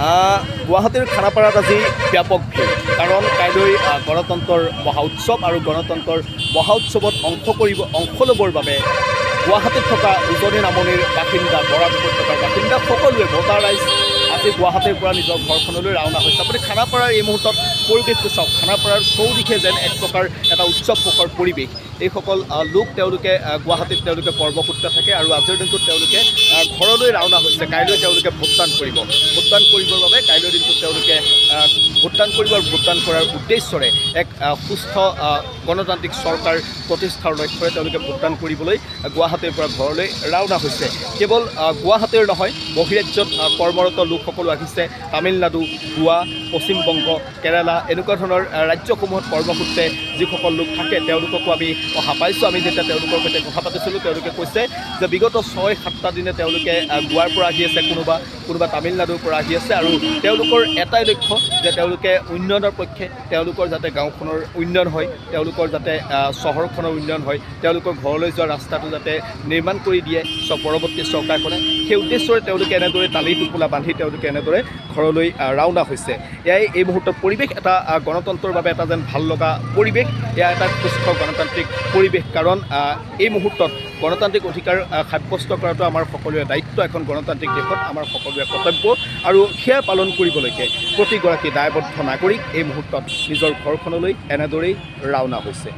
গুৱাহাটীৰ খানাপাৰাত আজি ব্যাপক ভিৰ কাৰণ কাইলৈ গণতন্ত্ৰৰ মহা উৎসৱ আৰু গণতন্ত্ৰৰ মহা উৎসৱত অংশ ল'বৰ বাবে গুৱাহাটীত থকা উজনি নামনিৰ বাসিন্দা বৰাক উপত্যকাৰ বাসিন্দা সকলোৱে ভোটাৰ ৰাইজ আজি গুৱাহাটীৰ পৰা নিজৰ ঘৰখনলৈ ৰাওনা হৈছে। আপুনি খানাপাৰাৰ এই মুহূৰ্তত পৰিৱেশটো চাওক, খানাপাৰাৰ চৌদিশে যেন এক প্ৰকাৰ এটা উৎসৱমুখৰ পৰিৱেশ। এইসকল লোক তেওঁলোকে গুৱাহাটীত তেওঁলোকে কৰ্মসূত্ৰে থাকে আৰু আজিৰ দিনটোত তেওঁলোকে ঘৰলৈ ৰাওনা হৈছে। কাইলৈ তেওঁলোকে ভোটদান কৰিব। ভোটদান কৰিবৰ বাবে কাইলৈৰ দিনটোত তেওঁলোকে ভোটদান কৰিব আৰু ভোটদান কৰাৰ উদ্দেশ্যৰে এক সুস্থ গণতান্ত্ৰিক চৰকাৰ প্ৰতিষ্ঠাৰ লক্ষ্যৰে তেওঁলোকে ভোটদান কৰিবলৈ গুৱাহাটীৰ পৰা ঘৰলৈ ৰাওনা হৈছে। কেৱল গুৱাহাটীৰ নহয়, বহিৰাজ্যত কৰ্মৰত লোকসকলো আহিছে। তামিলনাডু, গোৱা, পশ্চিমবংগ, কেৰালা এনেকুৱা ধৰণৰ ৰাজ্যসমূহত কৰ্মসূত্ৰে যিসকল লোক থাকে তেওঁলোককো আমি অহা পাইছোঁ। আমি যেতিয়া তেওঁলোকৰ সৈতে কথা পাতিছিলোঁ তেওঁলোকে কৈছে যে বিগত 6-7টা দিনে তেওঁলোকে গোৱাৰ পৰা আহি আছে, কোনোবা তামিলনাডুৰ পৰা আহি আছে আৰু তেওঁলোকৰ এটাই লক্ষ্য যে তেওঁলোকে উন্নয়নৰ পক্ষে, তেওঁলোকৰ যাতে গাঁওখনৰ উন্নয়ন হয়, তেওঁলোকৰ যাতে চহৰখনৰ উন্নয়ন হয়, তেওঁলোকৰ ঘৰলৈ যোৱা ৰাস্তাটো যাতে নিৰ্মাণ কৰি দিয়ে পৰৱৰ্তী চৰকাৰখনে। সেই উদ্দেশ্যৰে তেওঁলোকে এনেদৰে টালি টোপোলা বান্ধি তেওঁলোকে এনেদৰে ঘৰলৈ ৰাওনা হৈছে। এয়াই এই মুহূৰ্তৰ পৰিৱেশ, এটা গণতন্ত্ৰৰ বাবে এটা যেন ভাল লগা পৰিৱেশ। এয়া এটা সুস্থ গণতান্ত্ৰিক পৰিৱেশ কাৰণ এই মুহূৰ্তত গণতান্ত্ৰিক অধিকাৰ সাব্যস্ত কৰাটো আমাৰ সকলোৰে দায়িত্ব। এখন গণতান্ত্ৰিক দেশত আমাৰ সকলোৰে কৰ্তব্য আৰু সেয়া পালন কৰিবলৈকে প্ৰতিগৰাকী দায়বদ্ধ নাগৰিক এই মুহূৰ্তত নিজৰ ঘৰখনলৈ এনেদৰেই ৰাওনা হৈছে।